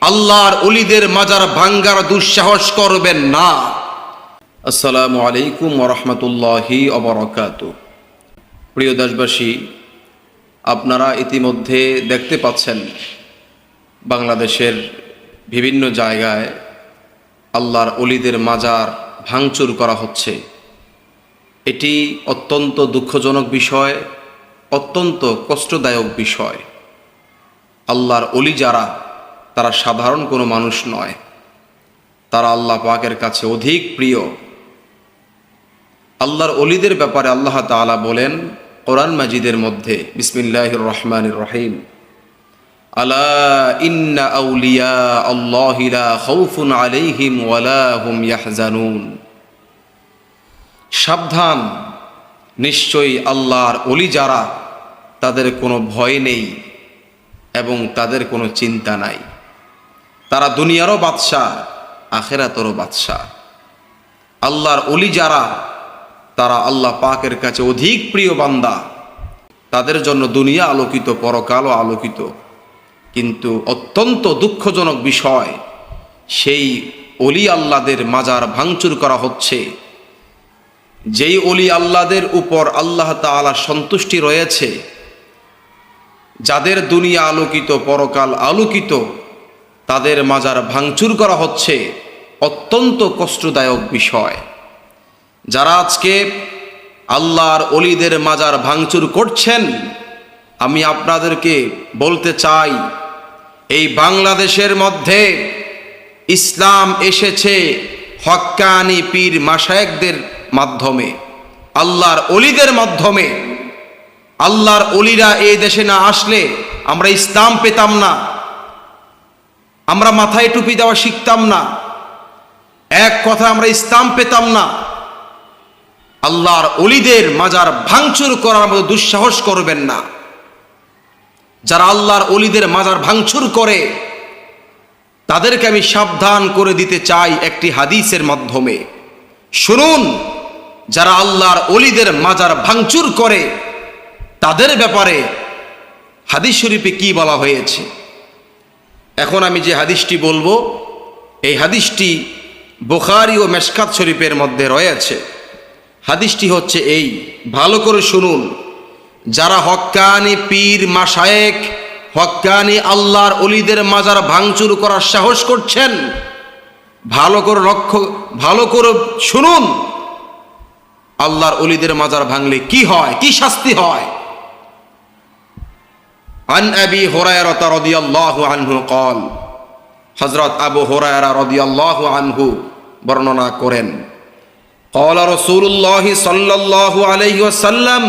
আল্লাহর ওলিদের মাজার ভাঙ্গার দুঃসাহস করবেন না। আসসালামু আলাইকুম ওয়া রাহমাতুল্লাহি ওয়া বারাকাতুহু। প্রিয় দেশবাসী, আপনারা ইতিমধ্যে দেখতে পাচ্ছেন বাংলাদেশের বিভিন্ন জায়গায় আল্লাহর ওলিদের মাজার ভাঙচুর করা হচ্ছে। এটি অত্যন্ত দুঃখজনক বিষয়, অত্যন্ত কষ্টদায়ক বিষয়। আল্লাহর ওলি যারা, তারা সাধারণ কোনো মানুষ নয়, তারা আল্লাহ পাকের কাছে অধিক প্রিয়। আল্লাহর ওলিদের ব্যাপারে আল্লাহ তাআলা বলেন কোরআন মাজিদের মধ্যে, বিসমিল্লাহির রহমানির রহিম, আলা ইন্না আউলিয়া আল্লাহি লা খাউফুন আলাইহিম ওয়া লা হুম ইয়াহজানুন। সাবধান, নিশ্চয়ই আল্লাহর ওলি যারা, তাদের কোনো ভয় নেই এবং তাদের কোনো চিন্তা নাই। তারা দুনিয়ারও বাদশাহ, আখিরাতেরও বাদশাহ। আল্লাহর ওলি যারা, তারা আল্লাহ পাকের কাছে অধিক প্রিয় বান্দা। তাদের জন্য দুনিয়া আলোকিত, পরকালও আলোকিত। কিন্তু অত্যন্ত দুঃখজনক বিষয়, সেই ওলি আল্লাহদের মাজার ভাঙচুর করা হচ্ছে। যেই ওলি আল্লাহদের উপর আল্লাহ তাআলা সন্তুষ্টি রয়েছে, যাদের দুনিয়া আলোকিত, পরকাল আলোকিত, তাদের মাজার ভাঙচুর করা হচ্ছে। অত্যন্ত কষ্টদায়ক বিষয়। যারা আজকে আল্লাহর ওলিদের মাজার ভাঙচুর করছেন, আমি আপনাদেরকে বলতে চাই, এই বাংলাদেশের মধ্যে ইসলাম এসেছে হক্কানি পীর মাশায়েখদের মাধ্যমে, আল্লাহর ওলিদের মাধ্যমে। আল্লাহর ওলিরা এই দেশে না আসলে আমরা ইসলাম পেতাম না, আমরা মাথায় টুপি দেওয়া শিখতাম না, এক কথা আমরা ইসলাম পেতাম না। আল্লাহর ওলিদের মাজার ভাঙচুর করার মতো দুঃসাহস করবেন না। যারা আল্লাহর ওলিদের মাজার ভাঙচুর করে, তাদেরকে আমি সাবধান করে দিতে চাই একটি হাদিসের মাধ্যমে। শুনুন, যারা আল্লাহর ওলিদের মাজার ভাঙচুর করে, তাদের ব্যাপারে হাদিস শরীফে কি বলা হয়েছে। এখন আমি যে হাদিসটি বলবো, এই হাদিসটি বুখারী ও মেশকাত শরীফের মধ্যে রয়েছে। হাদিসটি হচ্ছে এই, ভালো করে শুনুন। যারা হক্কানি পীর মাশায়েখ, হক্কানি আল্লাহর ওলিদের মাজার ভাঙচুর করার সাহস করছেন, ভালো করে শুনুন, আল্লাহর ওলিদের মাজার ভাঙলে কি হয়, কি শাস্তি হয়। আন আবি হুরায়রা রাদিয়াল্লাহু আনহু قال, হযরত আবু হুরায়রা রাদিয়াল্লাহু আনহু বর্ণনা করেন, قال রাসূলুল্লাহ সাল্লাল্লাহু আলাইহি ওয়াসাল্লাম,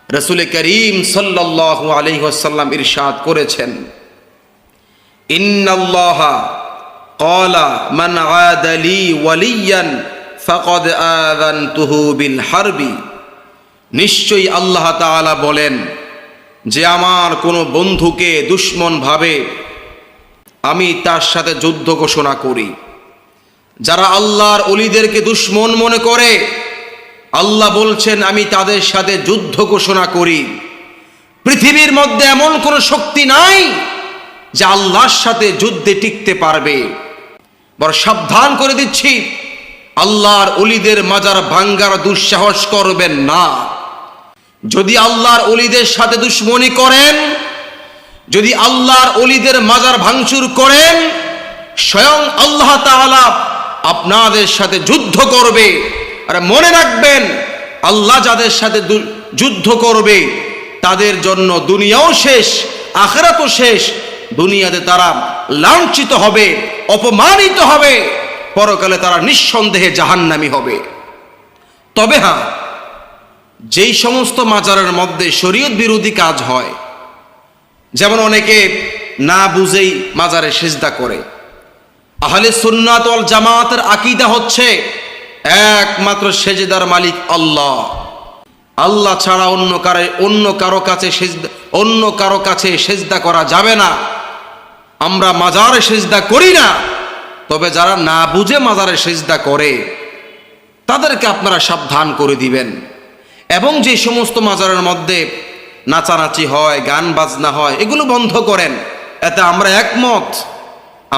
রাসূল করিম সাল্লাল্লাহু আলাইহি ওয়াসাল্লাম ইরশাদ করেছেন, ইন্নাল্লাহা ক্বালা মান আদা লি ওয়ালিয়ান ফাকাদ আযানতুহু বিল হারবি। নিশ্চয়ই আল্লাহ তাআলা বলেন যে আমার কোনো বন্ধুকে দুশমন ভাবে, আমি তার সাথে যুদ্ধ ঘোষণা করি। যারা আল্লাহর ওলিদেরকে দুশমন মনে করে, আল্লাহ বলছেন আমি তাদের সাথে যুদ্ধ ঘোষণা করি। পৃথিবীর মধ্যে এমন কোনো শক্তি নাই যে আল্লাহর সাথে যুদ্ধে টিকতে পারবে। বড় সাবধান করে দিচ্ছি, আল্লাহর ওলিদের মাজার ভাঙ্গার দুঃসাহস করবেন না। যদি আল্লাহর ওলিদের সাথে দুশমনি করেন, যদি আল্লাহর ওলিদের মাজার ভাঙচুর করেন, স্বয়ং আল্লাহ তাআলা আপনাদের সাথে যুদ্ধ করবে। আর মনে রাখবেন, আল্লাহ যাদের সাথে যুদ্ধ করবে, তাদের জন্য দুনিয়াও শেষ, আখিরাতও শেষ। দুনিয়াতে তারা লাঞ্ছিত হবে, অপমানিত হবে, পরকালে তারা নিঃসন্দেহে জাহান্নামী হবে। তবে হ্যাঁ, যেই সমস্ত মাজারের মধ্যে শরীয়ত বিরোধী কাজ হয়, যেমন অনেকে না বুঝেই মাজারে সিজদা করে। আহলে সুন্নাত ওয়াল জামাতের আকীদা হচ্ছে একমাত্র সেজদার মালিক আল্লাহ। আল্লাহ ছাড়া অন্য কারো কাছে সিজদা করা যাবে না। আমরা মাজারে সিজদা করি না। তবে যারা না বুঝে মাজারে সিজদা করে, তাদেরকে আপনারা সাবধান করে দিবেন। এবং যে সমস্ত মাজারের মধ্যে নাচানাচি হয়, গান বাজনা হয়, এগুলো বন্ধ করেন। এতে আমরা একমত।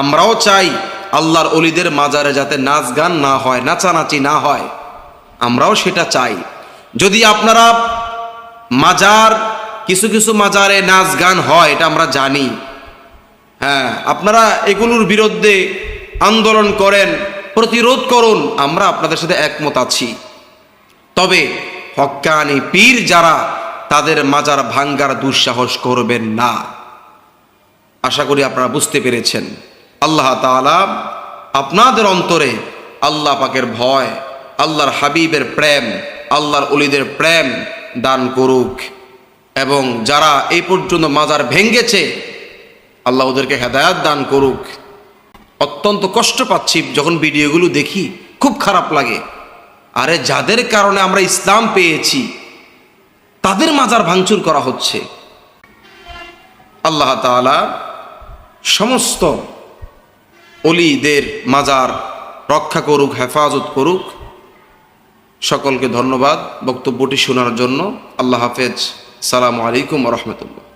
আমরাও চাই আল্লাহর অলিদের মাজারে যাতে নাচ গান না হয়, নাচানাচি না হয়, আমরাও সেটা চাই। যদি আপনারা মাজার, কিছু কিছু মাজারে নাচ গান হয়, এটা আমরা জানি, হ্যাঁ, আপনারা এগুলোর বিরুদ্ধে আন্দোলন করেন, প্রতিরোধ করুন, আমরা আপনাদের সাথে একমত আছি। তবে হক্কানি পীর যারা, তাদের মাজার ভাঙ্গার দুঃসাহস করবেন না। আশা করি আপনারা বুঝতে পেরেছেন। আল্লাহ তাআলা আপনাদের অন্তরে আল্লাহ পাকের ভয়, আল্লাহর হাবিবের প্রেম, আল্লাহর ওলিদের প্রেম দান করুক, এবং যারা এই পর্যন্ত মাজার ভেঙ্গেছে আল্লাহ ওদেরকে হেদায়েত দান করুক। অত্যন্ত কষ্ট পাচ্ছি যখন ভিডিওগুলো দেখি, খুব খারাপ লাগে। আরে যাদের কারণে আমরা ইসলাম পেয়েছি তাদের মাজার ভাঙচুর করা হচ্ছে। আল্লাহ তাআলা সমস্ত অলিদের মাজার রক্ষা করুক, হেফাজত করুক। সকলকে ধন্যবাদ বক্তব্যটি শোনার জন্য। আল্লাহ হাফেজ। সালামু আলাইকুম ওয়া রাহমাতুল্লাহ।